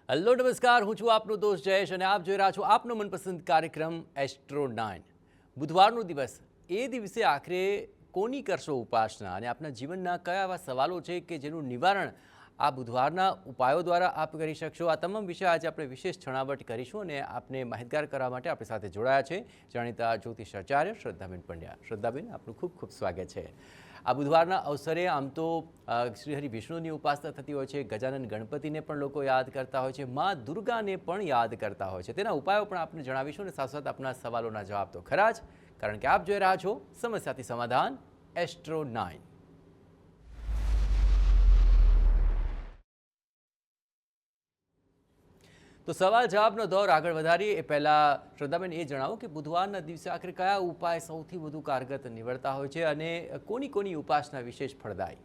Hello નમસ્કાર, હું છું આપનો દોસ્ત જયેશ અને આપ જોઈ રહ્યા છો આપનો મનપસંદ કાર્યક્રમ એસ્ટ્રો 9। બુધવારનો દિવસ, એ દિવસે આખરે કોની કરશો ઉપાસના અને આપના જીવનના કયા એવા સવાલો છે કે જેનું નિવારણ આ બુધવારના ઉપાયો દ્વારા આપ કરી શકશો? આ તમામ વિશે આજે આપણે વિશેષ છણાવટ કરીશું અને આપને માહિતગાર કરવા માટે આપણી સાથે જોડાયા છે જાણીતા જ્યોતિષ આચાર્ય શ્રદ્ધાબેન પંડ્યા। શ્રદ્ધાબેન, આપનું ખૂબ ખૂબ સ્વાગત છે। આ બુધવારના અવસરે આમ તો શ્રીહરિ વિષ્ણુની ઉપાસના થતી હોય છે, ગજાનન ગણપતિને પણ લોકો યાદ કરતા હોય છે, મા દુર્ગાને પણ યાદ કરતા હોય છે। તેના ઉપાયો પણ આપને જણાવીશું અને સાથે સાથે આપના સવાલોના જવાબ તો ખરા જ, કારણ કે આપ જોઈ રહ્યા છો સમસ્યાથી સમાધાન એસ્ટ્રો 9। તો સવાલ જવાબનો દોર આગળ વધારીએ એ પહેલાં શ્રદ્ધાબેન એ જણાવો કે બુધવારના દિવસે આખરે કયા ઉપાય સૌથી વધુ કારગર નીવડતા હોય છે અને કોની કોની ઉપાસના વિશેષ ફળદાયી?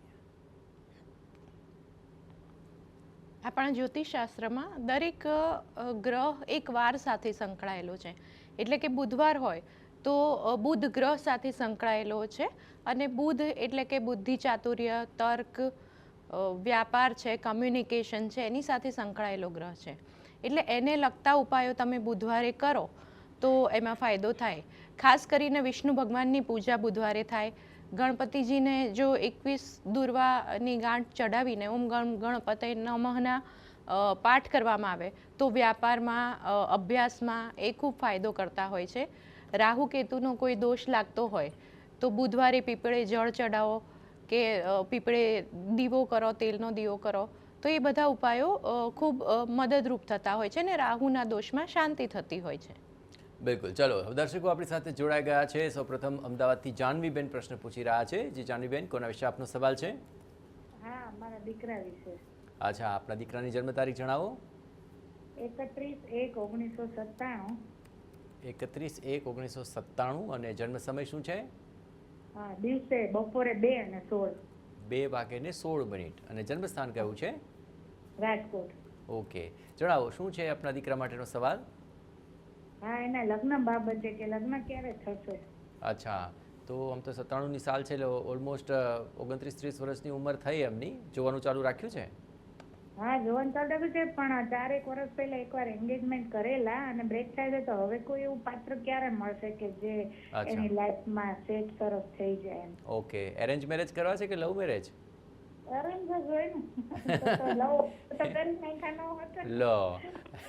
આપણા જ્યોતિષશાસ્ત્રમાં દરેક ગ્રહ એક વાર સાથે સંકળાયેલો છે, એટલે કે બુધવાર હોય તો બુધ ગ્રહ સાથે સંકળાયેલો છે અને બુધ એટલે કે બુદ્ધિ, ચાતુર્ય, તર્ક, વ્યાપાર છે, કમ્યુનિકેશન છે, એની સાથે સંકળાયેલો ગ્રહ છે। એટલે એને લગતા ઉપાયો તમે બુધવારે કરો તો એમાં ફાયદો થાય। ખાસ કરીને વિષ્ણુ ભગવાનની પૂજા બુધવારે થાય। ગણપતિજીને જો 21 દુર્વાની ગાંઠ ચડાવીને ઓમ ગણપતય નમઃના પાઠ કરવામાં આવે તો વ્યાપારમાં, અભ્યાસમાં એ ખૂબ ફાયદો કરતા હોય છે। રાહુ કેતુનો કોઈ દોષ લાગતો હોય તો બુધવારે પીપળે જળ ચડાવો કે પીપળે દીવો કરો, તેલનો દીવો કરો, તો એ બધા ઉપાયો ખૂબ મદદરૂપ થતા હોય છે ને રાહુના દોષમાં શાંતિ થતી હોય છે। બિલકુલ, ચલો દર્શકો આપણી સાથે જોડાઈ ગયા છે। સૌપ્રથમ અમદાવાદથી જાનવીબેન પ્રશ્ન પૂછી રહ્યા છે। જી જાનવીબેન, કોના વિશે આપનો સવાલ છે? હા, મારા દીકરા વિશે। અચ્છા, આપના દીકરાની જન્મ તારીખ જણાવો। 31/1/1997। 31/1/1997 અને જન્મ સમય શું છે? હા, દિવસે બપોરે 2:16। 2:16 અને જન્મસ્થાન કયું છે? રાજકોટ। ઓકે, જણાવો શું છે આપના દીકરા માટેનો સવાલ? હા, એના લગ્ન બાબતે કે લગ્ન ક્યારે થશે? અચ્છા, તો આમ તો 97ની સાલ છે એટલે ઓલમોસ્ટ 29-30 વર્ષની ઉંમર થઈ એમની। જોવાનું ચાલુ રાખ્યું છે? હા, જોવાનું ચાલુ છે, પણ 4 વર્ષ પહેલા એકવાર એન્ગેજમેન્ટ કરેલા અને બ્રેક થાય છે, તો હવે કોઈ એવું પાત્ર ક્યારે મળશે કે જે એની લાઈફમાં સેટ સરસ થઈ જાય એમ? ઓકે, એરેન્જ મેરેજ કરવા છે કે લવ મેરેજ? અરેન્જ જ હોય ને, તો લવ તો કરી નાખ્યા ન હોત। લો,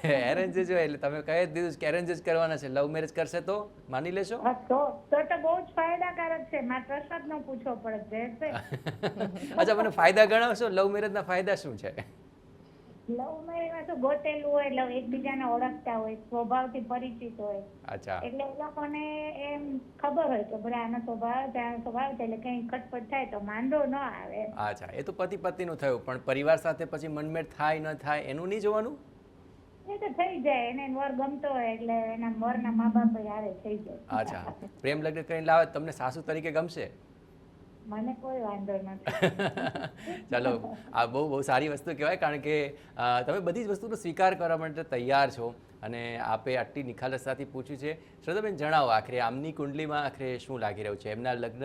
એરેન્જ જ હોય એટલે તમે કહી જ દીધું કે એરેન્જ જ કરવાના છે। લવ મેરેજ કરશે તો માની લેશો? હા, તો બહુ જ ફાયદાકારક છે, માત્ર પ્રશ્ન જ ન પૂછવો પડે છે। અચ્છા, મને ફાયદા ગણાવશો? લવ મેરેજના ફાયદા શું છે? લવ મેરેજમાં તો ગોતેલું હોય એટલે એકબીજાને ઓળખતા હોય, સ્વભાવથી પરિચિત હોય, અચ્છા, એટલે એ લોકોને એમ ખબર હોય કે ભાઈ આનો સ્વભાવ છે, આનો સ્વભાવ છે, એટલે કઈ ખટપટ થાય તો વાંધો ન આવે। અચ્છા, એ તો પતિ પત્નીનું થયું, પણ પરિવાર સાથે પછી મનમેળ થાય ન થાય એનું નહીં જોવાનું? એ તો થઈ જાય, એને વર ગમતો હોય એટલે એના વરના મા બાપ હારે થઈ જાય। અચ્છા, પ્રેમ લગ્ન કરીને લાવે તમને સાસુ તરીકે ગમશે? મને કોઈ વાંધો નથી। ચાલો, આ બહુ સારી વસ્તુ કહેવાય, કારણ કે તમે બધી જ વસ્તુનો સ્વીકાર કરવા માટે તૈયાર છો અને આપે આટલી નિખાલસતાથી પૂછ્યું છે। શ્રદ્ધાબેન, જણાવો આખરે આમની કુંડલીમાં આખરે શું લાગી રહ્યું છે? એમના લગ્ન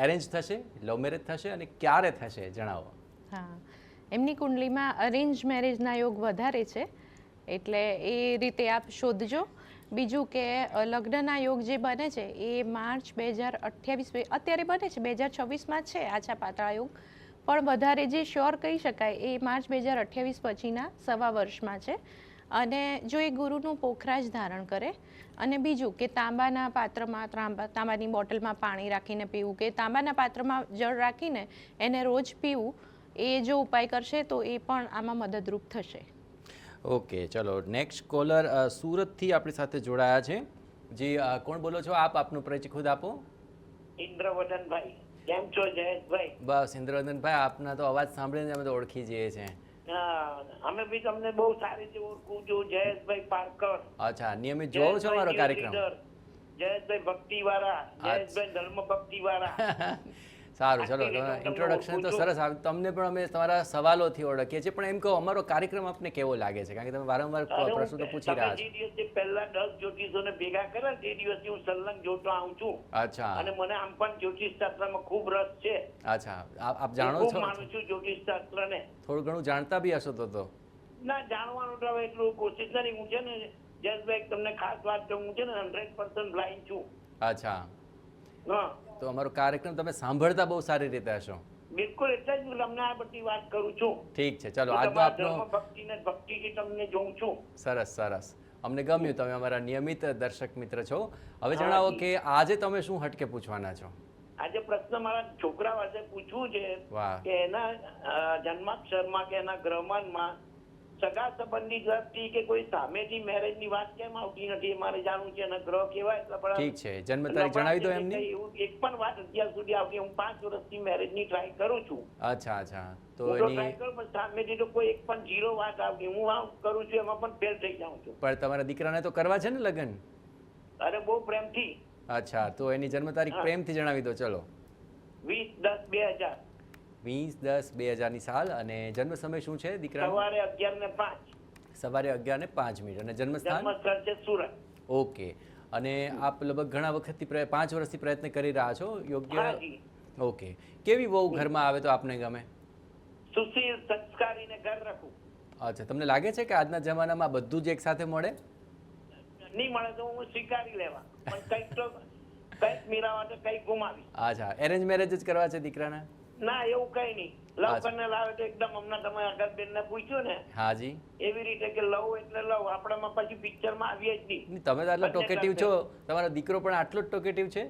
એરેન્જ થશે, લવ મેરેજ થશે અને ક્યારે થશે જણાવો। હા, એમની કુંડલીમાં અરેન્જ મેરેજના યોગ વધારે છે, એટલે એ રીતે આપ શોધજો। બીજું કે લગ્નના યોગ જે બને છે એ માર્ચ 2028 અત્યારે બને છે, 2026માં છે આછા પાતળા યોગ, પણ વધારે જે શ્યોર કહી શકાય એ માર્ચ 2028 પછીના સવા વર્ષમાં છે। અને જો એ ગુરુનું પોખરાજ ધારણ કરે અને બીજું કે તાંબાના પાત્રમાં, તાંબાની બોટલમાં પાણી રાખીને પીવું કે તાંબાના પાત્રમાં જળ રાખીને એને રોજ પીવું, એ જો ઉપાય કરશે તો એ પણ આમાં મદદરૂપ થશે। ઓકે, ચલો નેક્સ્ટ કોલર સુરતથી આપણી સાથે જોડાયા છે। જી, કોણ બોલો છો આપ? આપનો પરિચય ખુદ આપો। ઇન્દ્રવદનભાઈ, કેમ છો જયેશભાઈ? બસ ઇન્દ્રવદનભાઈ, આપના તો અવાજ સાંભળીને અમે તો ઓળખી જઈએ છીએ। અમે બી તમને બહુ સારી રીતે ઓળખું છું, જયેશભાઈ પારકર। અચ્છા, નિયમિત જોવો છો મારો કાર્યક્રમ? જયેશભાઈ ભક્તિ વાળા, જયેશભાઈ ધર્મ ભક્તિ વાળા। સારું, ચલો ઇન્ટ્રોડક્શન તો સરસ આવ્યું। તમને પણ અમે તમારા સવાલોથી ઓળખીએ છીએ, પણ એમ કહો અમારો કાર્યક્રમ આપને કેવો લાગે છે? કારણ કે તમે વારંવાર પ્રશ્નો તો પૂછી રહ્યા છો। જે દિવસે પહેલા 10 જ્યોતિષોને ભેગા કર્યા તે દિવસથી હું સલંગ જોતો આવું છું। અચ્છા, અને મને આમ પણ જ્યોતિષ શાસ્ત્રમાં ખૂબ રસ છે। અચ્છા, આપ જાણો છો? માનું છું જ્યોતિષ શાસ્ત્રને। થોડું ઘણું જાણતા બી હશો તો? ના જાણવાનું તો હવે એટલું કોશિશ નથી. હું છે ને જયેશભાઈ તમને ખાસ વાત કહું, હું છે ને 100% બ્લાઇન્ડ છું. અચ્છા, હા તો અમારો કાર્યક્રમ તમે સાંભળતા બહુ સારી રીતે હશો. બિલકુલ, એટલે જ હું તમને આ બધી વાત કરું છું. ઠીક છે, ચલો હું આજનો તમારા આપનો ધર્મ ભક્તિને ભક્તિથી તમને જોઉં છું. સરસ સરસ, અમને ગમ્યું, તમે અમારા નિયમિત દર્શક મિત્ર છો. હવે હા, જણાવો જી. કે આજે તમે શું હટકે પૂછવાના છો? આજે પ્રશ્ન મારા છોકરા પાસે પૂછવું છે વાહ. કે એના જન્માક્ષરમાં કે એના ગ્રહમાનમાં સગા સંબંધી તરફથી કે કોઈ સામેથી મેરેજની વાત કેમ આવતી નથી, એ મારે જાણવું છે. એના ગ્રહ કેવા એટલા બધા ઠીક છે, જન્મ તારીખ જણાવી દો એમની. એવું એક પણ વાત અત્યાર સુધી આવતી. હું 5 વર્ષથી મેરેજની ટ્રાય કરું છું. અચ્છા અચ્છા, તો હું તો એની ટ્રાય કરું પણ સામેથી તો કોઈ એક પણ ઝીરો વાત આવતી. હું આ કરું છું એમાં પણ ફેલ થઈ જાઉં છું. પણ તમારા દીકરાને તો કરવા છે ને લગ્ન? અરે બહુ પ્રેમથી. અચ્છા, તો એની જન્મ તારીખ હા. પ્રેમથી જણાવી દો. ચલો, 20/10/2000 20/10/2000ની સાલ અને જન્મ સમય શું છે દીકરાનો? સવારે 11:05. સવારે 11:05 અને જન્મસ્થાન? જન્મસ્થળ છે સુરત. ઓકે. અને આપ લગભગ ઘણા વખતથી 5 વર્ષથી પ્રયત્ન કરી રહ્યા છો યોગ્ય? હાજી. ઓકે. કેવી વહુ ઘરમાં આવે તો આપને ગમે? સુશીલ સંસ્કારીને ઘર રાખું. અચ્છા, તમને લાગે છે કે આજના જમાનામાં બધું જ એક સાથે મળે? નહીં મળે તો હું સ્વીકારી લેવા, પણ કંઈક તો કંઈક મેળવવા તો કંઈક ગુમાવી. અચ્છા, એરેન્જ મેરેજ જ કરવા છે દીકરાના? ના એવું કઈ નહીં. લવ અચ્છા. કરીને લાવે તો એકદમ હમણાં તમે અગર બેનને પૂછ્યું ને હાજી. એવી રીતે કે લવ એટલે લવ, આપણામાં પછી પિક્ચરમાં આવીએ જ નહીં. નહીં, તમે તો આટલા ટોકેટિવ છો, તમારો દીકરો પણ આટલો જ ટોકેટિવ છે?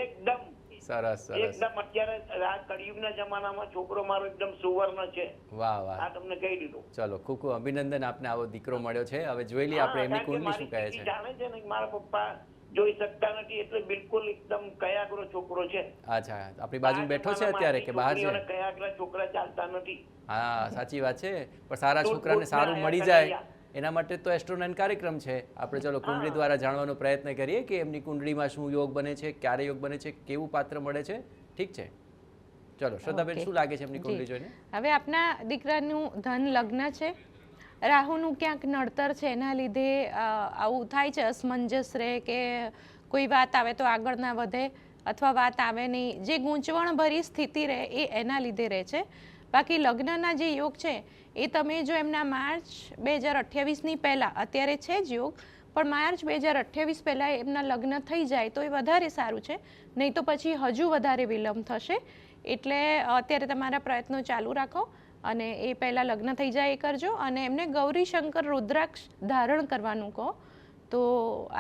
એકદમ સરસ સરસ, એકદમ. અત્યારે આ કળિયુગના જમાનામાં છોકરો મારો એકદમ સુવર્ણ છે. વાહ વાહ. આ તમને કહી દીધું. ચલો, ખૂબ ખૂબ અભિનંદન, આપને આવો દીકરો મળ્યો છે. હવે જોઈ લઈએ આપણે એમની કુંડલી શું કહે છે. જાણે છે ને કે મારા પપ્પા જોઈ શકતા નથી, એટલે બિલકુલ એકદમ કયાગ્રો છોકરો છે. અચ્છા, આપણી બાજુ બેઠો છે અત્યારે કે બહાર છે? કયાગ્રા છોકરા ચાલતા નથી. હા, સાચી વાત છે, પણ સારા દૂધ છોકરાને દૂધ સારું ના મળી આયા જાય એના માટે તો એસ્ટ્રો9 કાર્યક્રમ છે. આપણે ચલો કુંડલી દ્વારા જાણવાનો પ્રયત્ન કરીએ કે એમની કુંડલીમાં શું યોગ બને છે, ક્યારે યોગ બને છે, કેવું પાત્ર મળે છે. ઠીક છે, ચલો શ્રદ્ધાબેન, ઓકે. શું લાગે છે એમની કુંડલી જી. જોઈને? હવે આપના દીકરાનું ધન લગ્ન છે, રાહુનું ક્યાંક નડતર છે, એના લીધે આવું થાય છે, અસમંજસ રહે કે કોઈ વાત આવે તો આગળ ના વધે અથવા વાત આવે નહીં, જે ગૂંચવણ ભરી સ્થિતિ રહે એ એના લીધે રહે છે. બાકી લગ્નના જે યોગ છે એ તમે જો એમના માર્ચ 2028ની પહેલાં, અત્યારે છે જ યોગ, પણ માર્ચ 2028 પહેલાં એમના લગ્ન થઈ જાય તો એ વધારે સારું છે, નહીં તો પછી હજુ વધારે વિલંબ થશે. એટલે અત્યારે તમારા પ્રયત્નો ચાલુ રાખો અને એ પહેલાં લગ્ન થઈ જાય એ કરજો. અને એમને ગૌરીશંકર રુદ્રાક્ષ ધારણ કરવાનું કહો તો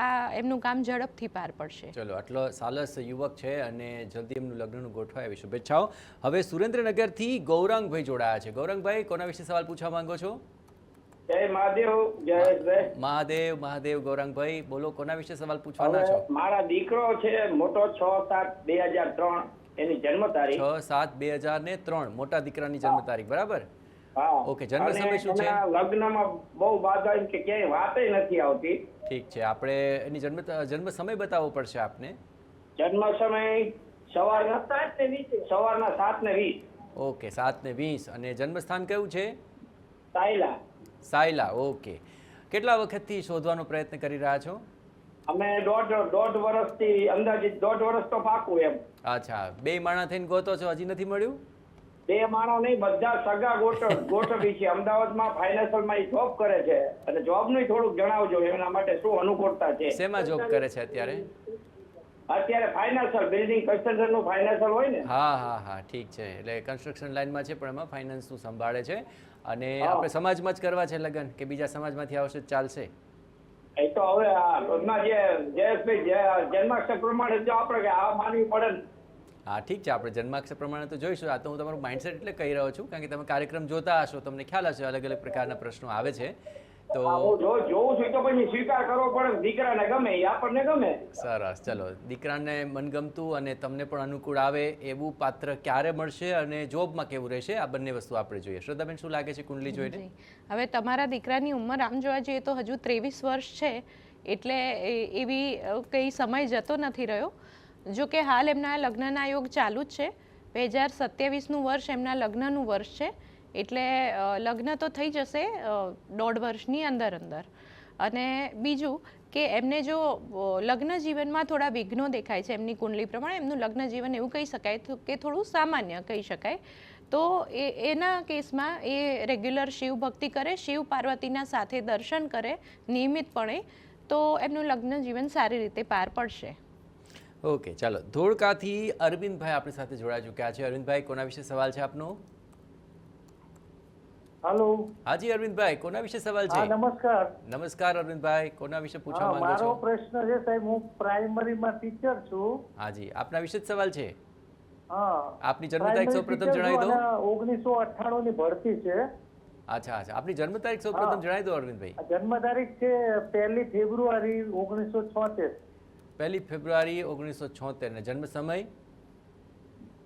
આ એમનું કામ ઝડપથી પાર પડશે. ચલો, આટલો સાલસ યુવક છે અને જલ્દી એમનું લગ્નનું ગોઠવાય એવી શુભેચ્છાઓ. હવે સુરેન્દ્રનગરથી ગૌરાંગભાઈ જોડાયા છે. ગૌરાંગભાઈ, કોના વિશે સવાલ પૂછવા માંગો છો? જય મહાદેવ જયેશભાઈ. મહાદેવ મહાદેવ. ગૌરાંગભાઈ બોલો, કોના વિશે સવાલ પૂછવાના છો? હવે મારા દીકરો છે મોટો 6/7/2003 એની જન્મ તારીખ. 6/7/2003 મોટા દીકરાની જન્મ તારીખ, બરાબર? હા. ઓકે, જન્મ સમય શું છે? એના લગ્નમાં બહુ બાધા એમ કે ક્યાંય વાતે નથી આવતી. ઠીક છે, આપણે એની જન્મ સમય બતાવવો પડશે આપને. જન્મ સમય સવારના 7:20. ઓકે, 7:20. અને જન્મસ્થાન કયું છે? સાયલા. સાયલા. ઓકે, કેટલા વખતથી શોધવાનો પ્રયત્ન કરી રહ્યા છો? અમે દોઢ વર્ષથી, અંદાજિત 1.5 વર્ષ તો પાકું એમ. અચ્છા, બે માણા થઈને ગોતો છો, હજી નથી મળ્યું? 2 માણસ નહીં, બધા સગા ગોઠવી છે. અમદાવાદમાં ફાઇનાન્શિયલમાં જોબ કરે છે અને જોબનું થોડુંક જણાવજો, એના માટે શું અનુકૂળતા છે. શેમાં જોબ કરે છે અત્યારે? અત્યારે ફાઇનાન્શિયલ, બિલ્ડિંગ કન્સ્ટ્રક્શન નું ફાઇનાન્શિયલ હોય ને. હા હા હા, ઠીક છે, એટલે કન્સ્ટ્રક્શન લાઇનમાં છે પણ એમાં ફાઇનાન્સનું સંભાળે છે. અને આપણે સમાજમાં જ કરવા છે લગ્ન કે બીજા સમાજમાંથી આવશે ચાલશે? એ તો હવે આ જે જયેશભાઈ જન્માક્ષર પ્રમાણે જો આપણે આ માનવી પડે ને. હા, ઠીક છે, આપણે જન્માક્ષર પ્રમાણે તો જોઈશું. આ તો હું તમારું માઇન્ડસેટ એટલે કહી રહ્યો છું, કારણ કે તમે કાર્યક્રમ જોતા હશો, તમને ખ્યાલ હશે અલગ અલગ પ્રકારના પ્રશ્નો આવે છે. તો હું જોઉં છું તો પછી સ્વીકાર કરવો પડે. દીકરાને ગમે એ આપણને ગમે. સરસ, ચલો, દીકરાને મનગમતું અને તમને પણ અનુકૂળ આવે એવું પાત્ર ક્યારે મળશે અને જોબમાં કેવું રહેશે, આ બંને વસ્તુ આપણે જોઈએ. શ્રદ્ધાબેન, શું લાગે છે કુંડલી જોઈને? જી. હવે તમારા દીકરાની ઉંમર આમ જોવા જઈએ તો હજુ 23 વર્ષ છે, એટલે એવી કંઈ સમય જતો નથી રહ્યો. જો કે હાલ એમના લગ્નના યોગ ચાલુ જ છે. 2027નું વર્ષ એમના લગ્નનું વર્ષ છે, એટલે લગ્ન તો થઈ જશે 1.5 વર્ષની અંદર. અને બીજું કે એમને જો લગ્ન જીવનમાં થોડા વિઘ્નો દેખાય છે એમની કુંડલી પ્રમાણે, એમનું લગ્ન જીવન એવું કહી શકાય કે થોડું સામાન્ય કહી શકાય. તો એના કેસમાં એ રેગ્યુલર શિવ ભક્તિ કરે, શિવ પાર્વતીના સાથે દર્શન કરે નિયમિતપણે, તો એમનું લગ્ન જીવન સારી રીતે પાર પડશે. ઓકે, ચાલો. ધોળકાથી અરવિંદભાઈ આપણી સાથે જોડાઈ ચૂક્યા છે. અરવિંદભાઈ, કોના વિશે સવાલ છે આપનો? હેલો. હાજી અરવિંદભાઈ, કોના વિશે સવાલ છે? નમસ્કાર. નમસ્કાર અરવિંદભાઈ, કોના વિશે પૂછવા માંગો છો? મારો પ્રશ્ન છે સાહેબ, હું પ્રાઇમરીમાં ટીચર છું. હાજી, આપના વિશે જ સવાલ છે. હા. આપની જન્મ તારીખ સૌપ્રથમ જણાવી દો. 1998 ની ભરતી છે. અચ્છા અચ્છા, આપની જન્મ તારીખ સૌપ્રથમ જણાવી દો અરવિંદભાઈ. જન્મ તારીખ છે 1 ફેબ્રુઆરી 1976. 1 ફેબ્રુઆરી 1976 ને જન્મ સમય?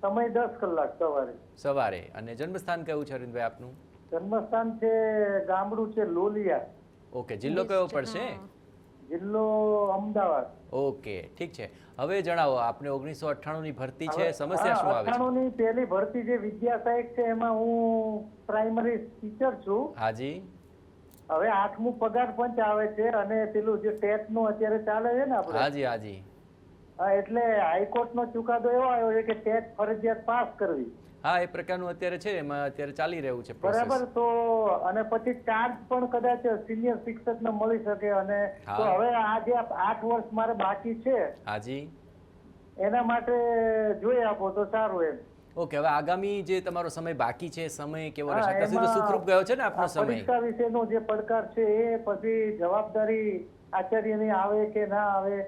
સમય 10 કલાક સવારે. સવારે. અને જન્મસ્થાન કયું છે અરવિંદભાઈ આપનું? જન્મસ્થાન છે ગામડું છે લોલિયા. ઓકે, જિલ્લો કયો પડશે? જિલ્લો અમદાવાદ. ઓકે, ઠીક છે. હવે જણાવો, આપને 1998 ની ભરતી છે, સમસ્યા શું આવે છે? 98 ની પહેલી ભરતી જે વિદ્યા સહાયક છે એમાં હું પ્રાઇમરી ટીચર છું. હાજી. હવે 8મું પગાર પંચ આવે છે અને પેલું જે ટેટ નું અત્યારે ચાલે છે ને આપણે. હાજી હાજી. એટલે હાઈકોર્ટ નો ચુકાદો એવો આવ્યો છે કે ટેટ ફરજિયાત પાસ કરવી. હા, એ પ્રકારનું અત્યારે છે, એમાં અત્યારે ચાલી રહ્યું છે પ્રોસેસ. બરાબર. તો અને પછી ચાર્જ પણ કદાચ સિનિયર શિક્ષકને મળી શકે. અને તો હવે આ જે 8 વર્ષ મારે બાકી છે, હાજી, એના માટે જોઈ આપો તો સારું એમ. ઓકે, હવે આગામી જે તમારો સમય બાકી છે, સમય કેવો રહેશે? અત્યાર સુધી તો સુખરૂપ ગયો છે ને આપનો સમય? પરીક્ષા વિશેનો જે પડકાર છે એ પછી જવાબદારી આચાર્યની આવે કે ના આવે.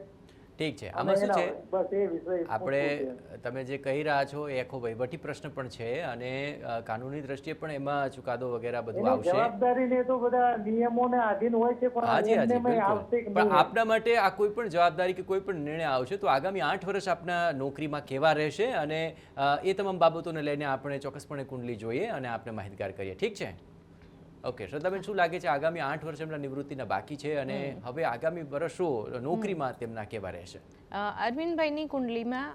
ઠીક છે. આમાં શું છે, બસ એ વિષય આપણે તમે જે કહી રહ્યા છો એ આખો વહીવટી પ્રશ્ન પણ છે અને કાનૂની દ્રષ્ટિએ પણ એમાં ચુકાદો વગેરે બધું આવશે. જવાબદારીને તો બધા નિયમોને આધીન હોય છે, પણ હાજી હાજી, આવશે કે બિલકુલ. પણ આપના માટે આ કોઈ પણ જવાબદારી કે કોઈ પણ નિર્ણય આવશે તો આગામી 8 વર્ષ આપના નોકરીમાં કેવા રહેશે અને એ તમામ બાબતોને લઈને આપણે ચોક્કસપણે કુંડલી જોઈએ અને આપને માહિતગાર કરીએ. ઠીક છે? ઓકે, શ્રદ્ધાબેન, શું લાગે છે આગામી 8 વર્ષ એમના નિવૃત્તિના બાકી છે અને હવે આગામી વર્ષો નોકરીમાં તેમના કેવા રહેશે? અરવિંદભાઈની કુંડલીમાં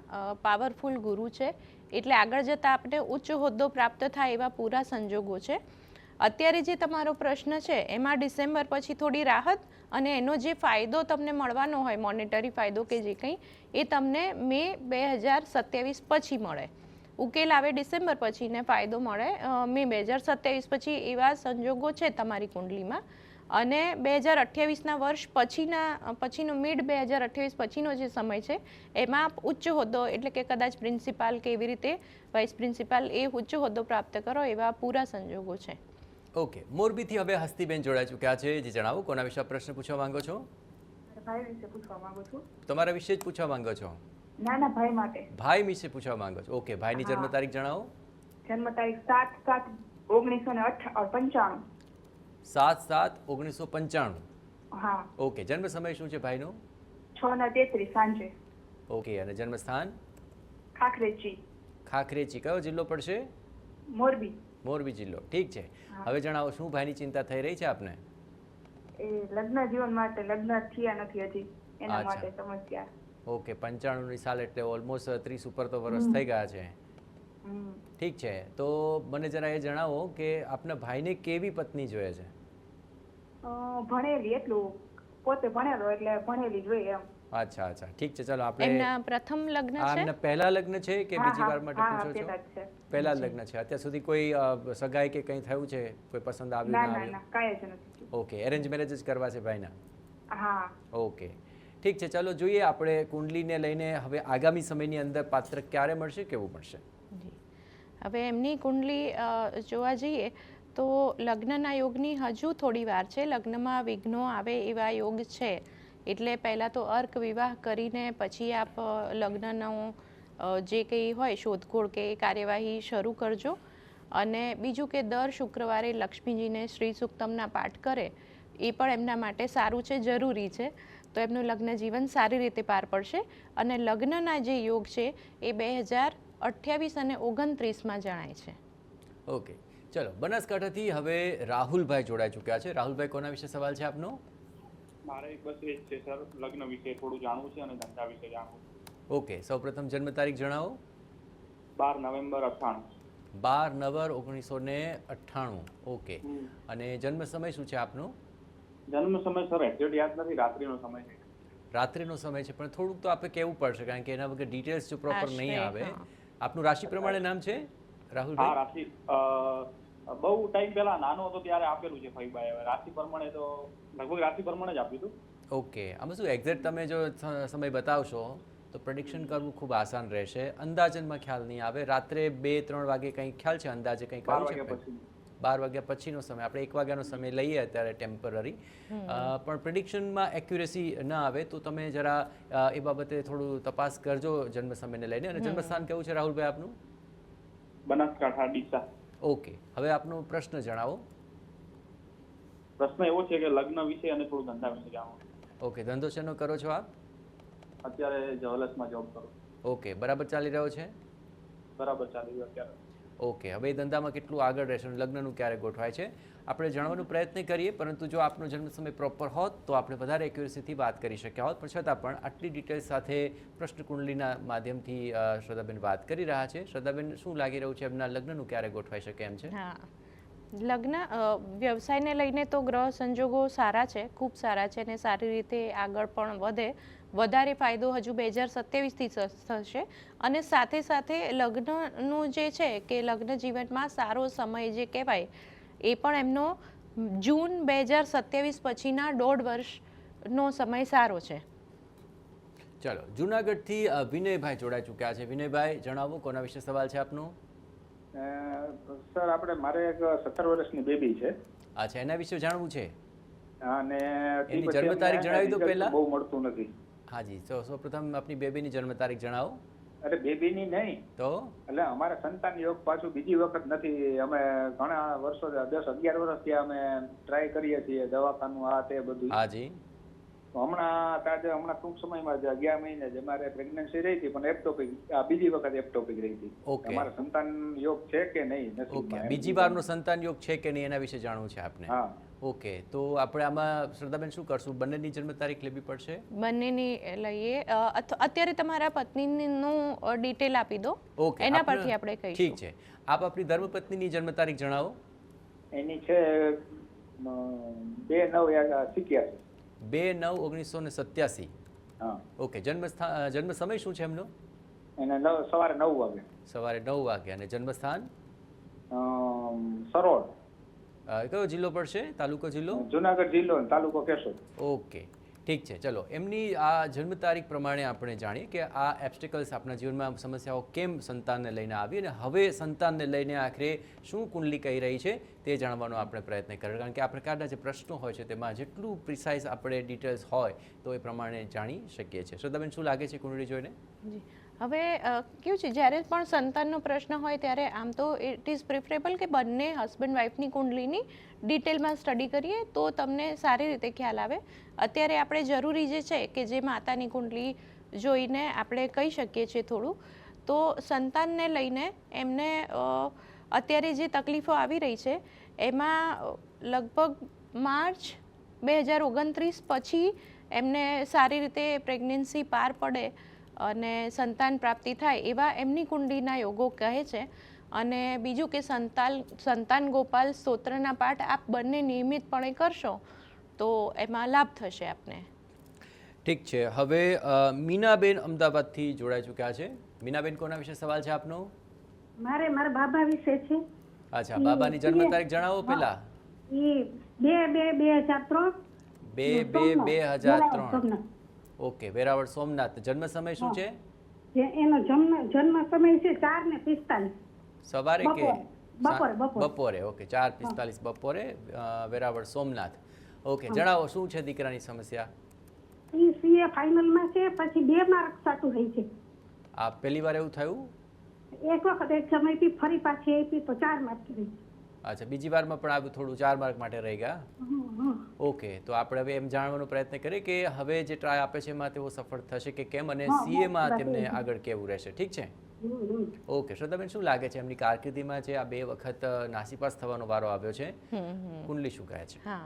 પાવરફુલ ગુરુ છે, એટલે આગળ જતાં આપણે ઉચ્ચ હોદ્દો પ્રાપ્ત થાય એવા પૂરા સંજોગો છે. અત્યારે જે તમારો પ્રશ્ન છે એમાં ડિસેમ્બર પછી થોડી રાહત અને એનો જે ફાયદો તમને મળવાનો હોય, મોનેટરી ફાયદો કે જે કંઈ, એ તમને મે 2027 પછી મળે. ઉકેલ આવે ડિસેમ્બર પછી ને ફાયદો મળે મે 2027 પછી. એવા સંજોગો છે તમારી કુંડલીમાં. અને 2028ના વર્ષ પછીનો મિડ 2028 પછીનો જે સમય છે એમાં ઉચ્ચ હોદ્દો, એટલે કે કદાચ પ્રિન્સિપાલ કે એવી રીતે વાઇસ પ્રિન્સિપાલ, એ ઉચ્ચ હોદ્દો પ્રાપ્ત કરો એવા પૂરા સંજોગો છે. ઓકે, મોરબીથી હવે હસ્તીબેન જોડાઈ ચૂક્યા છે. જે જણાવો, કોના વિશે પ્રશ્ન પૂછવા માંગો છો? ભાઈ વિશે પૂછવા માંગુ છું. તમારા વિશે જ પૂછવા માંગો છો? નાના ભાઈ માટે. ભાઈ વિશે પૂછવા માંગો છો? ઓકે, ભાઈની જન્મ તારીખ જણાવો. જન્મ તારીખ 7/7/1995. 7/7/1995. હા. ઓકે, જન્મ સમય શું છે ભાઈનો? 6:33 સાંજે. ઓકે, અને જન્મ સ્થાન? ખાખરેચી. ખાખરેચી. કયો જિલ્લો પડશે? મોરબી. મોરબી જિલ્લો. ઠીક છે. હવે જણાવો, શું ભાઈની ચિંતા થઈ રહી છે આપને? એ લગ્ન જીવન માટે, લગ્ન થયા નથી હજી, એના માટે સમસ્યા. ઓકે, 95ની સાલ એટલે ઓલમોસ્ટ 30 ઉપર તો વર્ષ થઈ ગયા છે. ઠીક છે. તો મને જરા એ જણાવો કે આપના ભાઈને કેવી પત્ની જોઈએ છે? ભણેલી, એટલું પોતે ભણેલો એટલે ભણેલી જોઈએ એમ. અચ્છા અચ્છા, ઠીક છે. ચાલો આપણે એમના પ્રથમ લગ્ન છે? એમના પહેલા લગ્ન છે કે બીજી વાર માટે પૂછો છો? પહેલા લગ્ન છે. અત્યાર સુધી કોઈ સગાઈ કે કંઈ થયું છે? કોઈ પસંદ આવ્યું ના આવ્યું? ના, કાંઈ જ નથી. ઓકે, એરેન્જ મેરેજ જ કરવા છે ભાઈના? હા. ઓકે, ઠીક છે. ચાલો જોઈએ આપણે કુંડલીને લઈને હવે આગામી સમયની અંદર પાત્ર ક્યારે મળશે, કેવું મળશે? હવે એમની કુંડલી જોવા જઈએ તો લગ્નના યોગની હજુ થોડી વાર છે. લગ્નમાં વિઘ્નો આવે એવા યોગ છે. એટલે પહેલાં તો અર્ક વિવાહ કરીને પછી આપ લગ્નનો જે કંઈ હોય શોધખોળ કે કાર્યવાહી શરૂ કરજો. અને બીજું કે દર શુક્રવારે લક્ષ્મીજીને શ્રી સૂક્તમના પાઠ કરે એ પણ એમના માટે સારું છે, જરૂરી છે. તો એમનું લગ્ન જીવન સારી રીતે પાર પડશે. અને લગ્નના જે યોગ છે એ 2028 અને 29માં જણાય છે. ઓકે, ચલો. બનાસકાંઠાથી હવે રાહુલભાઈ જોડાઈ ચૂક્યા છે. રાહુલભાઈ, કોના વિશે સવાલ છે આપનો? મારે બસ એ જ છે સર, લગ્ન વિશે થોડું જાણવું છે અને ધંધા વિશે જાણવું છે. ઓકે, સૌપ્રથમ જન્મ તારીખ જણાવો. 12 નવેમ્બર 98. 12 નવેમ્બર 1998. ઓકે, અને જન્મ સમય શું છે આપનો? જન્મ સમય સર એક્ઝેક્ટ યાદ નથી, રાત્રિનો સમય છે. રાત્રિનો સમય છે, પણ થોડુંક તો આપણે કહેવું પડશે કારણ કે એના વગર ડિટેલ્સ જો પ્રોપર નહીં આવે. આપનું રાશિ પ્રમાણે નામ છે? હા રાહુલભાઈ? રાશિ બહુ ટાઈમ પહેલા નાનો હતો ત્યારે આપેલું છે ફઈબાએ. હવે રાશિ પ્રમાણે તો લગભગ રાશિ પ્રમાણે જ આપ્યું હતું. ઓકે, આમાં શું એક્ઝેક્ટ તમે જો સમય બતાવશો તો પ્રેડિક્શન કરવું ખૂબ આસાન રહેશે. અંદાજનમાં ખ્યાલ નહીં આવે. રાત્રે 2-3 વાગે કંઈ ખ્યાલ છે અંદાજે કંઈ 12 કર્યું છે? વાગ્યા પછી. 12 વાગ્યા પછીનો સમય, આપણે 1 વાગ્યાનો સમય લઈએ અત્યારે ટેમ્પરરી, પણ પ્રિડિક્શનમાં એક્યુરેસી ન આવે તો તમે જરા એ બાબતે થોડું તપાસ કરજો જન્મ સમયને લઈને. અને જન્મસ્થાન કેવું છે રાહુલભાઈ આપનું? બનાસકાંઠા ડીસા. ઓકે, હવે આપનો પ્રશ્ન જણાવો. પ્રશ્ન એવો છે કે લગ્ન વિશે અને થોડું ધંધા વિશે જાણો. ઓકે, ધંધો શેનો કરો છો આપ? અત્યારે જ્વેલર્સમાં જોબ કરું. ઓકે, બરાબર ચાલી રહ્યો છે? બરાબર ચાલી રહ્યું અત્યારે. ઓકે, હવે એ ધંધામાં કેટલું આગળ રહેશે અને લગ્નનું ક્યારે ગોઠવાય છે આપણે જાણવાનો પ્રયત્ન કરીએ, પરંતુ જો આપનો જન્મ સમય પ્રોપર હોત તો આપણે વધારે એક્યુરેસીથી વાત કરી શક્યા હોત, પણ છતાં પણ આટલી ડિટેલ્સ સાથે પ્રશ્ન કુંડલીના માધ્યમથી શ્રદ્ધાબેન વાત કરી રહ્યા છે. શ્રદ્ધાબેન, શું લાગી રહ્યું છે એમના લગ્નનું ક્યારે ગોઠવાઈ શકે એમ છે? હા, લગ્ન વ્યવસાયને લઈને તો ગ્રહ સંજોગો સારા છે, ખૂબ સારા છે અને સારી રીતે આગળ પણ વધે. વધારે ફાયદો હજુ 2027થી થશે. અને સાથે સાથે લગ્નનું જે છે કે લગ્ન જીવનમાં સારો સમય જે કહેવાય એ પણ એમનો જૂન 2027 પછીના 1.5 વર્ષનો સમય સારો છે. ચાલો, જુનાગઢથી વિનયભાઈ જોડાઈ ચૂક્યા છે. વિનયભાઈ, જણાવો કોના વિશે સવાલ છે આપનો? સર, મારે એક 17 વર્ષની બેબી છે. અચ્છા, એના વિશે જાણવું છે અને એની જન્મ તારીખ જણાવી દો પહેલા. બહુ મળતું નથી. હાજી, તો સૌપ્રથમ આપની બેબીની જન્મ તારીખ જણાવો. અરે બેબીની નહીં, તો એટલે અમારે સંતાન યોગ પાછું બીજી વખત નથી. અમે ઘણા વર્ષો 10-11 વર્ષથી અમે ટ્રાય કરીએ છીએ, દવાખાનું આ તે બધું. હાજી, હમણાં ટૂંક સમયમાં જ 11 મહિને જ અમારે પ્રેગ્નન્સી રહી હતી, પણ એક્ટોપિક બીજી વખત એક્ટોપિક રહી હતી. ઓકે. અમારે સંતાન યોગ છે કે નહીં? ઓકે, બીજી વારનો સંતાન યોગ છે કે નહીં એના વિશે જાણવું છે આપને? હા. ઓકે, તો આપણે આમાં શ્રદ્ધાબેન શું કરશું? બંનેની જન્મ તારીખ લેવી પડશે? બંનેની લઈએ. અત્યારે તમારા પત્નીનું ડિટેલ આપી દો, ઓકે, એના પરથી આપણે કહીશું. ઠીક છે. આપ આપણી ધર્મપત્નીની જન્મ તારીખ જણાવો. એની છે 2/9/87. 2/9/1987. હા. ઓકે, જન્મ સમય શું છે એમનો? એને સવારે 9 વાગે. સવારે 9 વાગે. અને જન્મસ્થાન? સરોડ. કયો જિલ્લો પડશે? તાલુકો જિલ્લો? જુનાગઢ જિલ્લો અને તાલુકો કેશોદ. ઓકે, ઠીક છે. ચલો, એમની આ જન્મ તારીખ પ્રમાણે આપણે જાણીએ કે આ એબ્સ્ટિકલ્સ આપણા જીવનમાં સમસ્યાઓ કેમ સંતાનને લઈને આવી અને હવે સંતાનને લઈને આખરે શું કુંડલી કહી રહી છે તે જાણવાનો આપણે પ્રયત્ન કરીએ. કારણ કે આ પ્રકારના જે પ્રશ્નો હોય છે તેમાં જેટલું પ્રિસાઇઝ આપણે ડિટેલ્સ હોય તો એ પ્રમાણે જાણી શકીએ છીએ. શ્રદ્ધાબેન, શું લાગે છે કુંડળી જોઈને? જી, હવે કેવું છે, જ્યારે પણ સંતાનનો પ્રશ્ન હોય ત્યારે આમ તો ઇટ ઇઝ પ્રિફરેબલ કે બંને હસબન્ડ વાઈફની કુંડલીની ડિટેલમાં સ્ટડી કરીએ તો તમને સારી રીતે ખ્યાલ આવે. અત્યારે આપણે જરૂરી જે છે કે જે માતાની કુંડલી જોઈને આપણે કહી શકીએ છીએ થોડું. તો સંતાનને લઈને એમને અત્યારે જે તકલીફો આવી રહી છે એમાં લગભગ માર્ચ 2029 પછી એમને સારી રીતે પ્રેગ્નન્સી પાર પડે અને સંતાન પ્રાપ્તિ થાય એવા એમની કુંડલીના યોગો કહે છે. અને બીજું કે સંતાન ગોપાલ સ્તોત્રના પાઠ આપ બંને નિયમિતપણે કરશો તો એમાં લાભ થશે આપને. ઠીક છે. હવે મીનાબેન અમદાવાદથી જોડાઈ ચૂક્યા છે. મીનાબેન, કોના વિશે સવાલ છે આપનો? મારા બાબા વિશે છે. અચ્છા, બાબાની જન્મ તારીખ જણાવો પહેલા. ઈ 2/2/2003. 2/2/2003. ઓકે, વેરાવળ સોમનાથ. જન્મ સમય શું છે? એનો જન્મ સમય છે 4:45. સવારે કે બપોરે? બપોરે. ઓકે, 4:45 બપોરે, વેરાવળ સોમનાથ. ઓકે, જણાવો શું છે દીકરાની સમસ્યા? ઈ સીએ ફાઇનલમાં છે, પછી 2 માર્ક સાટું રહી છે. આ પહેલી વાર એવું થયું? એક વખત એક સમયથી ફરી પાછી આપી તો 4 માર્ક રહી. અચ્છા, બીજી વારમાં પણ આવ્યું થોડું 4 માર્ક માટે રહી ગયા? ઓકે, તો આપણે હવે એમ જાણવાનો પ્રયત્ન કરીએ કે હવે જે ટ્રાય આપે છે એમાં તેઓ સફળ થશે કે કેમ અને સીએમાં તેમને આગળ કેવું રહેશે. ઠીક છે. ઓકે, શ્રદ્ધાબેન, શું લાગે છે એમની કારકિર્દીમાં જે આ 2 વખત નાસીપાસ થવાનો વારો આવ્યો છે, કુંડલી શું કહે છે? હા,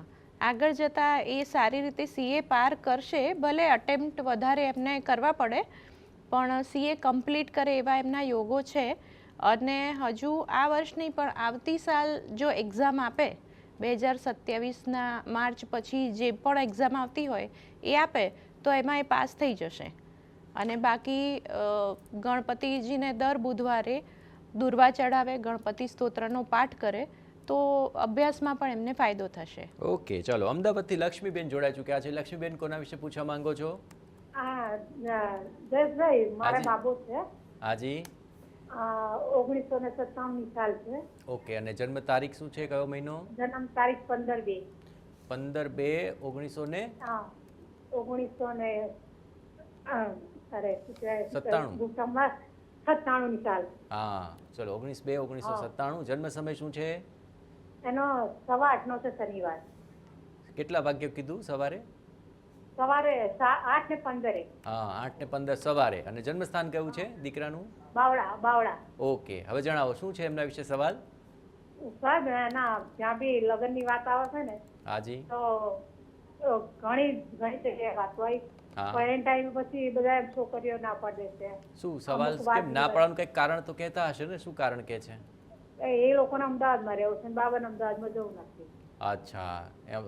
આગળ જતા એ સારી રીતે સીએ પાર કરશે. ભલે અટેમ્પ્ટ વધારે એમને કરવા પડે પણ સીએ કમ્પ્લીટ કરે એવા એમના યોગો છે. અને હજુ આ વર્ષ નહીં પણ આવતી સાલ જો એક્ઝામ આપે 2027ના માર્ચ પછી જે પણ એક્ઝામ આવતી હોય એ આપે તો એમાં એ પાસ થઈ જશે. અને બાકી ગણપતિજીને દર બુધવારે દુર્વા ચડાવે, ગણપતિ સ્તોત્રનો પાઠ કરે તો અભ્યાસમાં પણ એમને ફાયદો થશે. ઓકે, ચલો અમદાવાદથી લક્ષ્મીબેન જોડાઈ ચૂક્યા છે. લક્ષ્મીબેન, કોના વિશે પૂછવા માંગો છો? જયેશભાઈ, મારા બાબુ છે. હાજી. 1997 સાલ છે. ઓકે, અને જન્મ તારીખ શું છે, કયો મહિનો? જન્મ તારીખ 15/2. 15/2/1900 હા, 1900 અરે 97 સાલ. હા, ચલો 19/2/1997. જન્મ સમય શું છે એનો? 8:30 છે, શનિવાર. કેટલા વાગ્યે કીધું? સવારે સવારે 8:15. હા, 8:15 સવારે. અને જન્મસ્થાન કયું છે દીકરાનું? બાવળા. ઓકે, હવે જણાવો શું છે એમના વિશે સવાલ? સાહેબ, એના જ્યાં બી લગ્નની વાત આવે છે ને, હાજી. તો ઘણી જગ્યાએ વાત હોય, પણ એ ટાઈમ પછી બધા છોકરીઓ ના પાડે છે. શું સવાલ? કેમ ના પાડવાનું કંઈક કારણ તો કહેતા હશે ને, શું કારણ કે છે? એ લોકોને અમદાવાદમાં રહેવું છે, બાબાને અમદાવાદમાં જવું નથી. અચ્છા,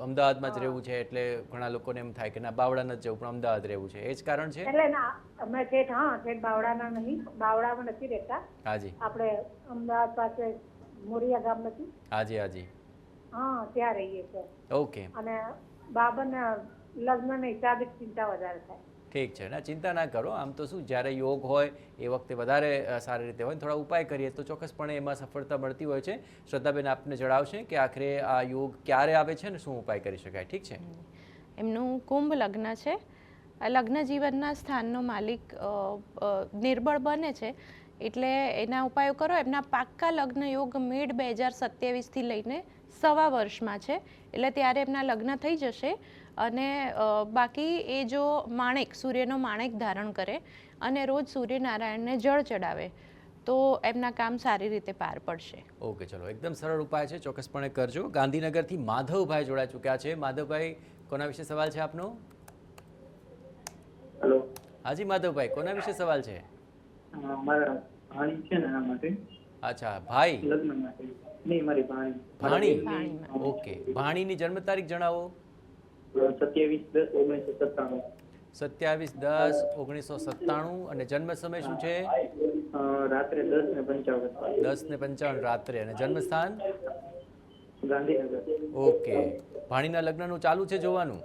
અમદાવાદમાં જ રહેવું છે એટલે ઘણા લોકોને એમ થાય કે ના બાવળા નથી જવું પણ અમદાવાદ રહેવું છે, એ જ કારણ છે? એટલે ના, અમે ઠેઠ બાવળાના નહીં, બાવળામાં નથી રહેતા. હાજી. આપણે અમદાવાદ પાસે મોરિયા ગામ નથી? હાજી. હા, ત્યાં રહીએ છીએ. ઓકે. અને બાબાને લગ્નની હિસાબે ચિંતા વધારે થાય. ઠીક છે, ના ચિંતા ના કરો. આમ તો શું, જ્યારે યોગ હોય એ વખતે વધારે સારી રીતે હોય, થોડા ઉપાય કરીએ તો ચોક્કસપણે એમાં સફળતા મળતી હોય છે. શ્રદ્ધાબેન આપને જણાવશે કે આખરે આ યોગ ક્યારે આવે છે ને શું ઉપાય કરી શકાય. ઠીક છે. એમનું કુંભ લગ્ન છે. લગ્ન જીવનના સ્થાનનો માલિક નિર્બળ બને છે, એટલે એના ઉપાયો કરો. એમના પાક્કા લગ્ન યોગ મેડ 2027થી લઈને 1.25 વર્ષમાં છે, એટલે ત્યારે એમના લગ્ન થઈ જશે. અને બાકી એ જો માણેક, સૂર્યનો માણેક ધારણ કરે અને રોજ સૂર્યનારાયણને જળ ચડાવે તો એમના કામ સારી રીતે પાર પડશે. ઓકે, ચલો એકદમ સરળ ઉપાય છે, ચોક્કસપણે કરજો. ગાંધીનગરથી માધવભાઈ જોડાઈ ચૂક્યા છે. માધવભાઈ, કોના વિશે સવાલ છે આપનો? હેલો. હાજી માધવભાઈ, કોના વિશે સવાલ છે? મારા ભાણી છે ને, એના માટે. અચ્છા, ભાઈ લગ્ન માટે નહીં, મારી ભાણી. ઓકે, ભાણીની જન્મ તારીખ જણાવો. 27/10/1997. 27/10/1997. અને જન્મ સમય શું છે? રાત્રે 10:55. 10:55 રાત્રે. અને જન્મસ્થાન? ગાંધીનગર. ઓકે, ભાણીના લગ્નનું ચાલુ છે જોવાનું?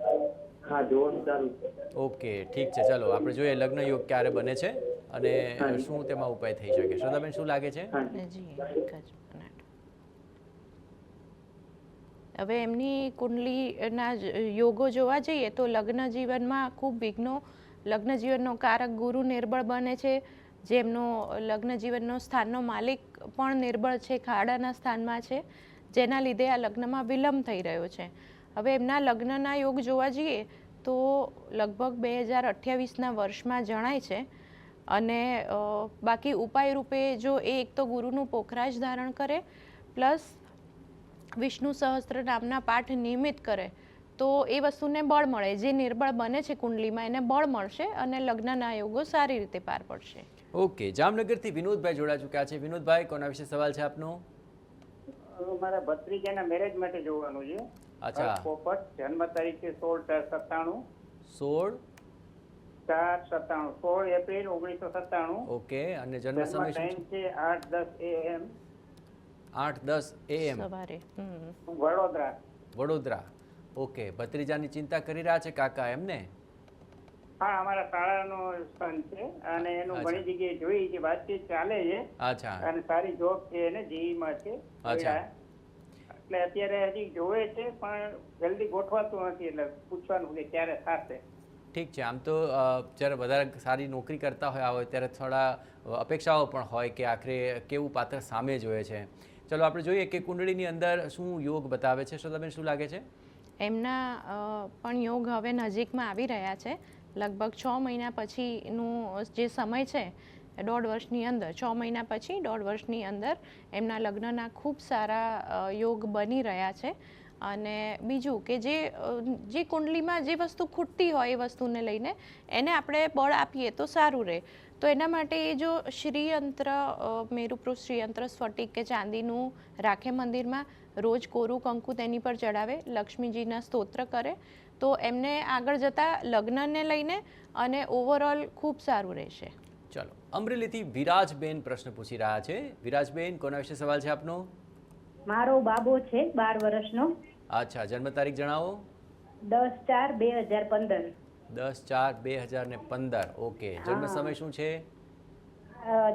હા, જોવાનું ચાલુ છે. ઓકે, ઠીક છે, ચલો આપણે જોઈએ લગ્ન યોગ ક્યારે બને છે અને શું તેમાં ઉપાય થઈ શકે. શ્રદ્ધાબેન, શું લાગે છે? હવે એમની કુંડલીના યોગો જોવા જઈએ તો લગ્ન જીવનમાં ખૂબ વિઘ્નો, લગ્ન જીવનનો કારક ગુરુ નિર્બળ બને છે, જેમનો લગ્ન જીવનનો સ્થાનનો માલિક પણ નિર્બળ છે, ખાડાના સ્થાનમાં છે, જેના લીધે આ લગ્નમાં વિલંબ થઈ રહ્યો છે. હવે એમના લગ્નના યોગ જોવા જઈએ તો લગભગ 2028ના વર્ષમાં જણાય છે. અને બાકી ઉપાય રૂપે જો એ એક તો ગુરુનું પોખરાજ ધારણ કરે પ્લસ વિષ્ણુ સહસ્ત્ર નામના પાઠ નિયમિત કરે તો એ વસ્તુને બળ મળે. જે નિર્બળ બને છે કુંડલીમાં એને બળ મળશે અને લગ્નના યોગો સારી રીતે પાર પડશે. ઓકે, જામનગરથી વિનોદભાઈ જોડા ચૂક્યા છે. વિનોદભાઈ, કોના વિશે સવાલ છે આપનો? મારા ભત્રીજાના મેરેજ માટે જોવાનું છે. અચ્છા. પોપટ, જન્મ તારીખ છે 16/4/97. 16 એપ્રિલ 1997. ઓકે, અને જન્મ સમય શું છે? 8:10 AM. 8:10 AM સવારે. વડોદરા. ઓકે, ભત્રીજાની ચિંતા કરી રહ્યા છે કાકા એમને? હા, અમારા શાળાનો સન છે અને એનું ઘણી જગ્યાએ જોઈ છે, વાતચીત ચાલે છે. અચ્છા. અને સારી જોબ છે એને, જીઈમાં છે. અચ્છા. એટલે અત્યારે હજી જોવે છે પણ જલ્દી ગોઠવાતું નથી, એટલે પૂછવાનું કે ક્યારે થશે. ઠીક છે, આમ તો જ્યારે વધારે સારી નોકરી કરતા હોય ત્યારે થોડા અપેક્ષાઓ પણ હોય કે આખરે કેવું પાત્ર સામે જોઈએ છે. ચલો આપણે જોઈએ કે કુંડળીની અંદર શું યોગ બતાવે છે. શ્રદ્ધાબેન, શું લાગે છે? એમના પણ યોગ હવે નજીકમાં આવી રહ્યા છે. લગભગ 6 મહિના પછીનું જે સમય છે, 1.5 વર્ષની અંદર, 6 મહિના પછી 1.5 વર્ષની અંદર એમના લગ્નના ખૂબ સારા યોગ બની રહ્યા છે. અને બીજું કે જે કુંડલીમાં જે વસ્તુ ખૂટતી હોય એ વસ્તુને લઈને એને આપણે બળ આપીએ તો સારું રહે. તો એના માટે એ જો શ્રીયંત્ર, મેરુપૃષ્ઠ શ્રીયંત્ર સ્ફટિક કે ચાંદીનું રાખે મંદિરમાં, રોજ કોરું કંકુ તેની પર ચડાવે, લક્ષ્મીજીના સ્તોત્ર કરે તો એમને આગળ જતાં લગ્નને લઈને અને ઓવરઓલ ખૂબ સારું રહેશે. ચલો, અમરેલીથી વિરાજબેન પ્રશ્ન પૂછી રહ્યા છે. વિરાજબેન, કોના વિશે સવાલ છે આપનો? મારો બાબો છે 12 વર્ષનો. અચ્છા, જન્મ તારીખ જણાવો. 10/4/2015. 10/4/2015. ઓકે, જન્મ સમય શું છે?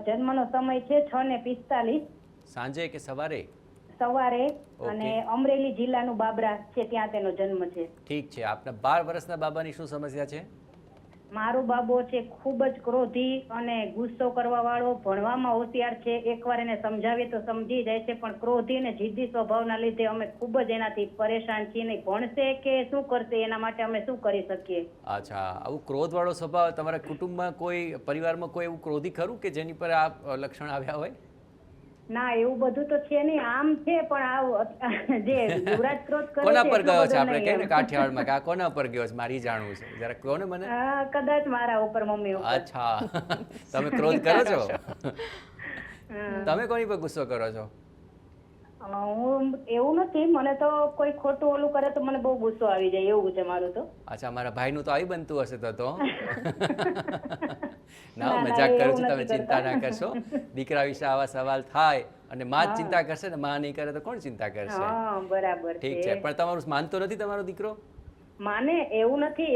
જન્મનો સમય છે 6:45 સાંજે કે સવારે? સવારે. અને અમરેલી જિલ્લાનું બાબરા છે ત્યાં તેનો જન્મ છે. ઠીક છે. આપના 12 વર્ષના બાબાની શું સમસ્યા છે? મારો બાબો છે ખૂબ જ ક્રોધી અને ગુસ્સો કરવા વાળો, ભણવામાં હોશિયાર છે, એકવાર એને સમજાવીએ તો સમજી જાય છે, પણ ક્રોધી અને જિદ્દી સ્વભાવના લીધે અમે ખૂબ જ એનાથી પરેશાન છીએ. નહીં ભણશે કે શું કરશે, એના માટે અમે શું કરી શકીએ? અચ્છા, આવું ક્રોધવાળો સ્વભાવ તમારા કુટુંબમાં કોઈ, પરિવારમાં કોઈ એવું ક્રોધી ખરું કે જેની પર આ લક્ષણ આવ્યા હોય? ના, એવું બધું તો છે નહીં. આમ છે પણ આ જે યુવરાજ ક્રોધ કરે છે કોના પર ગયો છે? આપણે કહીએ ને કાઠિયાવાડમાં કે આ કોના પર ગયો છે, મારી જાણવું છે, જરા કહો ને મને. કદાચ મારા ઉપર, મમ્મી ઉપર. અચ્છા, તમે ક્રોધ કરો છો? તમે કોની પર ગુસ્સો કરો છો? હું એવું નથી, મને તો કોઈ ખોટું ઓલું કરે તો મને બહુ ગુસ્સો આવી જાય, એવું છે મારું તો. અચ્છા, મારા ભાઈનું તો આવી બનતું હશે તો. ના, મજાક કરું છું, તમે ચિંતા ના કરશો. દીકરા વિશે આવા સવાલ થાય અને માં જ ચિંતા કરશે ને, માં નહીં કરે તો કોણ ચિંતા કરશે? બરાબર. ઠીક છે, પણ તમારું માનતો નથી તમારો દીકરો? માને એવું નથી.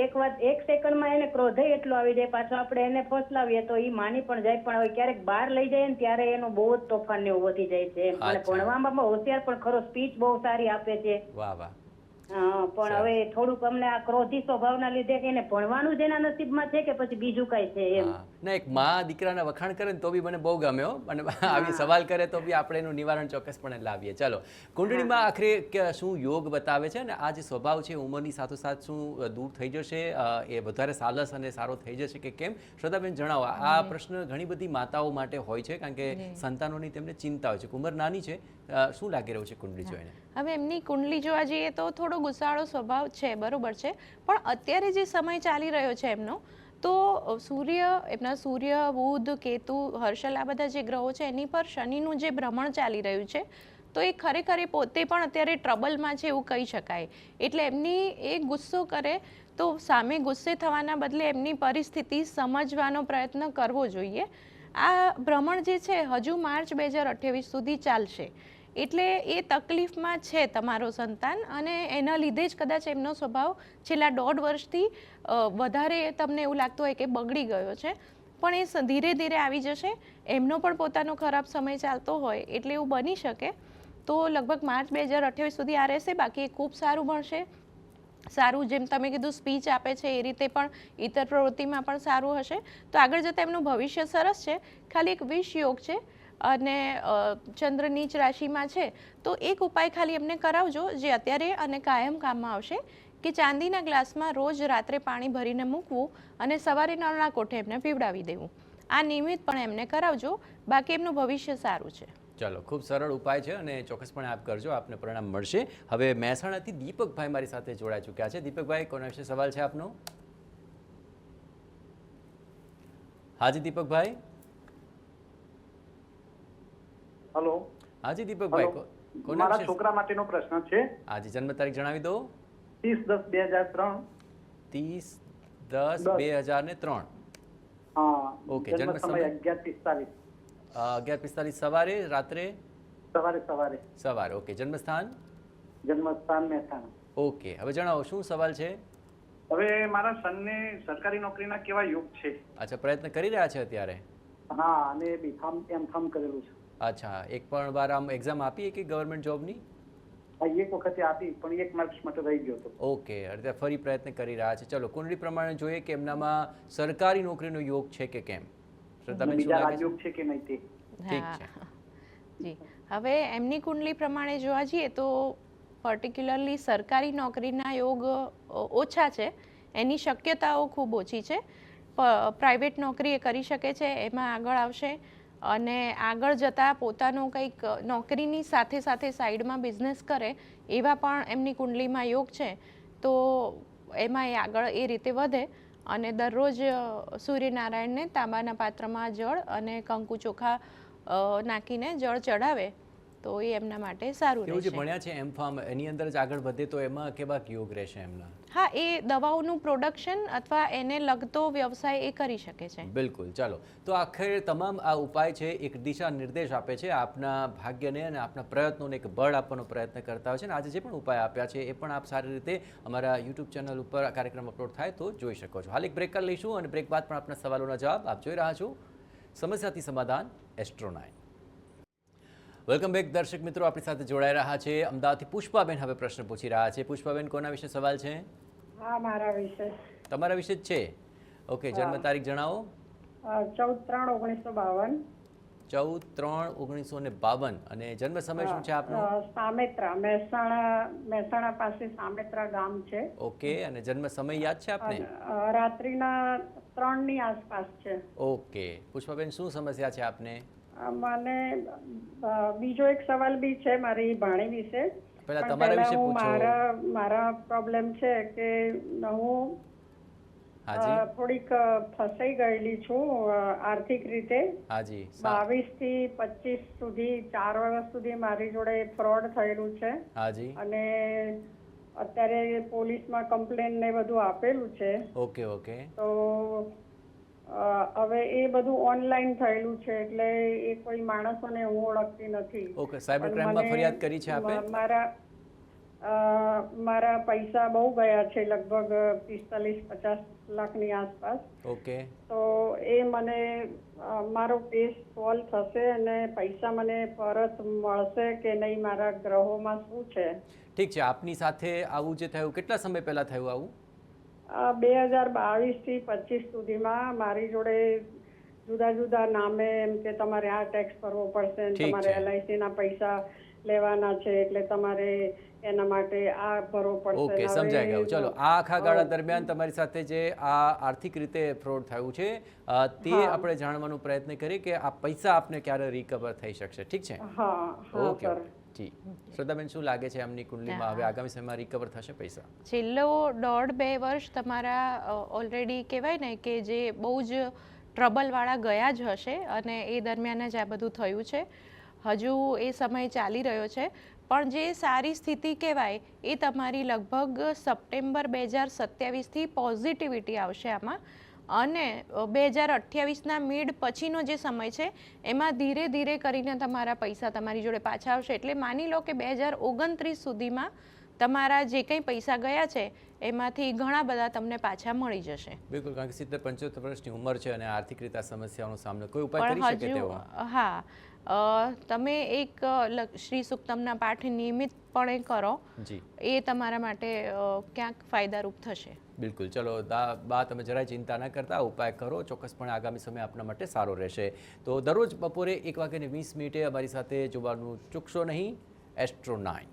એક સેકન્ડમાં એને ક્રોધે એટલો આવી જાય, પાછો આપણે એને ફસલાવીએ તો ઈ માની પણ જાય, પણ હવે ક્યારેક બહાર લઈ જાય ને ત્યારે એનું બહુ જ તોફાન ને એવું વધી જાય છે. અને ભણવામાં હોશિયાર પણ ખરો, સ્પીચ બહુ સારી આપે છે. વાહ વાહ. પણ હવે થોડુંક અમને આ ક્રોધી સ્વભાવના લીધે એને ભણવાનું જ એના નસીબમાં છે કે પછી બીજું કઈ છે એમ. ના, એક માં દીકરાના વખાણ કરે ને તો બી મને બહુ ગમ્યો, અને આવી સવાલ કરે તો બી આપણે એનું નિવારણ ચોક્કસપણે લાવીએ. ચલો, કુંડળીમાં આખરે શું યોગ બતાવે છે ને આ જે સ્વભાવ છે ઉંમરની સાથોસાથ શું દૂર થઈ જશે, એ વધારે સાલસ અને સારો થઈ જશે કે કેમ? શ્રદ્ધાબેન જણાવો. આ પ્રશ્ન ઘણી બધી માતાઓ માટે હોય છે, કારણ કે સંતાનોની તેમને ચિંતા હોય છે. ઉંમર નાની છે, શું લાગી રહ્યું છે કુંડળી જોઈને? હવે એમની કુંડલી જોવા જઈએ તો થોડો ગુસ્સાળો સ્વભાવ છે, બરોબર છે, પણ અત્યારે જે સમય ચાલી રહ્યો છે એમનો, તો સૂર્ય, બુધ, કેતુ, હર્ષલ, આ બધા જે ગ્રહો છે એની પર શનિનું જે ભ્રમણ ચાલી રહ્યું છે, તો એ ખરેખર પોતે પણ અત્યારે ટ્રબલમાં છે એવું કહી શકાય. એટલે એમની એ ગુસ્સો કરે તો સામે ગુસ્સે થવાના બદલે એમની પરિસ્થિતિ સમજવાનો પ્રયત્ન કરવો જોઈએ. આ ભ્રમણ જે છે હજુ માર્ચ 2028 સુધી ચાલશે, એટલે એ તકલીફમાં છે તમારો સંતાન, અને એના લીધે જ કદાચ એમનો સ્વભાવ છેલ્લા 1.5 વર્ષથી વધારે તમને એવું લાગતું હોય કે બગડી ગયો છે, પણ એ ધીરે ધીરે આવી જશે. એમનો પણ પોતાનો ખરાબ સમય ચાલતો હોય એટલે એવું બની શકે. તો લગભગ માર્ચ 2028 સુધી આ રહેશે. બાકી એ ખૂબ સારું ભણશે, સારું જેમ તમે કીધું સ્પીચ આપે છે એ રીતે પણ ઇતર પ્રવૃત્તિમાં પણ સારું હશે. તો આગળ જતાં એમનું ભવિષ્ય સરસ છે. ખાલી એક વિષ યોગ છે અને ચંદ્ર નીચ રાશિમાં છે, તો એક ઉપાય ખાલી એમને કરાવજો જે અત્યારે અને કાયમ કામમાં આવશે, કે ચાંદીના ગ્લાસમાં રોજ રાત્રે પાણી ભરીને મૂકવું અને સવારે નળના કોઠે એમને પીવડાવી દેવું. આ નિયમિત પણ એમને કરાવજો, બાકી એમનું ભવિષ્ય સારું છે. ચલો, ખૂબ સરળ ઉપાય છે અને ચોક્કસપણે આપ કરજો, આપને પરિણામ મળશે. હવે મહેસાણાથી દીપકભાઈ મારી સાથે જોડાઈ ચૂક્યા છે. દીપકભાઈ, કોના વિશે સવાલ છે આપનો? હાજી દીપકભાઈ. હેલો. હાજી દીપકભાઈ, મારા છોકરા માટેનો પ્રશ્ન છે. હાજી, જન્મ તારીખ જણાવી દો. 30/10/2003. 30/10/2003. હા. ઓકે. જન્મ સમય 11:45. 11:45 સવારે, રાત્રે? સવારે. ઓકે. જન્મ સ્થાન મહેસાણા. ઓકે. હવે જણાવો શું સવાલ છે? હવે મારા સનને સરકારી નોકરીના કેવા યોગ છે? અચ્છા, પ્રયત્ન કરી રહ્યા છે અત્યારે? હા, અને બીફાર્મ એમ કરેલું છે. અચ્છા, એક પણ વાર આમ એક્ઝામ આપી કે ગવર્મેન્ટ જોબની? એક વખતે આપી પણ 1 માર્ક્સ માટે રહી ગયો હતો. ઓકે, એટલે ફરી પ્રયત્ન કરી રહ્યા છે. ચલો, કુંડળી પ્રમાણે જોઈએ કે એમનામાં સરકારી નોકરીનો યોગ છે કે કેમ? બીજા રાજયોગ છે કે નહીં તે? ઠીક છે જી. હવે એમની કુંડલી પ્રમાણે જોવા જઈએ તો પર્ટિક્યુલરલી સરકારી નોકરીના યોગ ઓછા છે, એની શક્યતાઓ ખૂબ ઓછી છે. પ્રાઇવેટ નોકરી એ કરી શકે છે, એમાં આગળ આવશે, અને આગળ જતાં પોતાનું કંઈક નોકરીની સાથે સાથે સાઈડમાં બિઝનેસ કરે એવા પણ એમની કુંડલીમાં યોગ છે. તો એમાં એ આગળ એ રીતે વધે, અને દરરોજ સૂર્યનારાયણને તાંબાના પાત્રમાં જળ અને કંકુ ચોખા નાખીને જળ ચડાવે તો એ એમના માટે સારું કેવું જે રહેશે. ભણ્યા છે એમ ફાર્મ એની અંદર જ આગળ વધે તો એમાં કેવા યોગ રહેશે એમના? હા, એ દવાઓનું પ્રોડક્શન અથવા એને લગતો વ્યવસાય એ કરી શકે છે. બિલકુલ. ચાલો, તો આખરે તમામ આ ઉપાય છે એક દિશા નિર્દેશ આપે છે, આપના ભાગ્યને અને આપના પ્રયત્નોને એક બળ આપવાનો પ્રયત્ન કરતા હોય છે. અને આજે જે પણ ઉપાય આપ્યા છે એ પણ આપ સારી રીતે અમારા યુટ્યુબ ચેનલ ઉપર આ કાર્યક્રમ અપલોડ થાય તો જોઈ શકો છો. હાલ એક બ્રેક કરી લઈશું અને બ્રેક બાદ પણ આપના સવાલોના જવાબ આપ જોઈ રહ્યા છો સમસ્યાથી સમાધાન એસ્ટ્રો 9. વેલકમ બેક દર્શક મિત્રો, આપણી સાથે જોડાઈ રહ્યા છે અમદાવાદથી પુષ્પાબેન. હવે પ્રશ્ન પૂછી રહ્યા છે. પુષ્પાબેન, કોના વિશે સવાલ છે? હા, મારા વિશે. તમારા વિશે જ છે? ઓકે, જન્મ તારીખ જણાવો. 14/3/1952. 14/3/1952. અને જન્મ સમય શું છે આપનો? સામેત્રા, મહેસાણા પાસે સામેત્રા ગામ છે. ઓકે, અને જન્મ સમય યાદ છે આપને? રાત્રિના 3 ની આસપાસ છે. ઓકે પુષ્પાબેન, શું સમસ્યા છે આપને? મને બીજો એક સવાલ બી છે મારી ભાણી વિશે. પહેલા તમારા વિશે પૂછો. મારા પ્રોબ્લેમ છે કે હું થોડીક ફસાઈ ગયેલી છું આર્થિક રીતે. હાજી. 22 થી 25 સુધી 4 વર્ષ સુધી મારી જોડે ફ્રોડ થયેલું છે. હાજી. અને અત્યારે પોલીસમાં કમ્પ્લેન ને બધું આપેલું છે. Okay okay. તો હવે એ બધું ઓનલાઈન થયેલું છે એટલે એ કોઈ માણસોને હું ઓળખતી નથી. ઓકે, સાયબર ક્રાઇમમાં ફરિયાદ કરી છે આપે? મારા પૈસા બહુ ગયા છે, લગભગ 45-50 લાખની આસપાસ. ઓકે. તો એ મને મારો કેસ સોલ્વ થશે અને પૈસા મને પરત મળશે કે નહીં, મારા ગ્રહોમાં શું છે? ઠીક છે. આપની સાથે આવું જે થયું કેટલા સમય પહેલા થયું આવું? 2022 થી 25 સુધીમાં મારી જોડે જુદા જુદા નામે એમ કે તમારે આ ટેક્સ ભરવો પડશે, તમારે LIC ના પૈસા લેવાના છે એટલે તમારે એના માટે આ ભરવો પડશે. ઓકે, સમજાઈ ગયું. ચલો, આ આખા ગાળા દરમિયાન તમારી સાથે જે આ આર્થિક રીતે ફ્રોડ થયું છે તે આપણે જાણવાનો પ્રયત્ન કરીએ કે આ પૈસા આપને ક્યારે રિકવર થઈ શકશે. ઠીક છે? હા. ઓકે જી. શ્રદ્ધાબેન, શું લાગે છે એમની કુંડલીમાં હવે આગામી સમયમાં રિકવર થશે પૈસા? છેલ્લો 1.5-2 વર્ષ તમારા ઓલરેડી કહેવાય ને કે જે બહુ જ ટ્રબલવાળા ગયા જ હશે અને એ દરમિયાન જ આ બધું થયું છે. હજુ એ સમય ચાલી રહ્યો છે, પણ જે સારી સ્થિતિ કહેવાય એ તમારી લગભગ સપ્ટેમ્બર 2027થી પોઝિટિવિટી આવશે આમાં. અને 2028ના મિડ પછીનો જે સમય છે એમાં ધીરે ધીરે કરીને તમારા પૈસા તમારી જોડે પાછા આવશે. એટલે માની લો કે 2029 સુધીમાં તમારા જે કંઈ પૈસા ગયા છે એમાંથી ઘણા બધા તમને પાછા મળી જશે. બિલકુલ, કારણ કે 70-75 વર્ષની ઉંમર છે અને આર્થિક રીતે સમસ્યાઓનો સામનો કોઈ ઉપાય કરી શકે તેવો? હા, તમે એક શ્રી સુક્તમના પાઠ નિયમિતપણે કરો, એ તમારા માટે ક્યાંક ફાયદારૂપ થશે. બિલકુલ. ચલો બા, તમે જરાય ચિંતા ન કરતા, ઉપાય કરો, ચોક્કસપણે આગામી સમય આપના માટે સારો રહેશે. તો દરરોજ બપોરે 1:20 અમારી સાથે જોવાનું ચૂકશો નહીં. એસ્ટ્રો 9.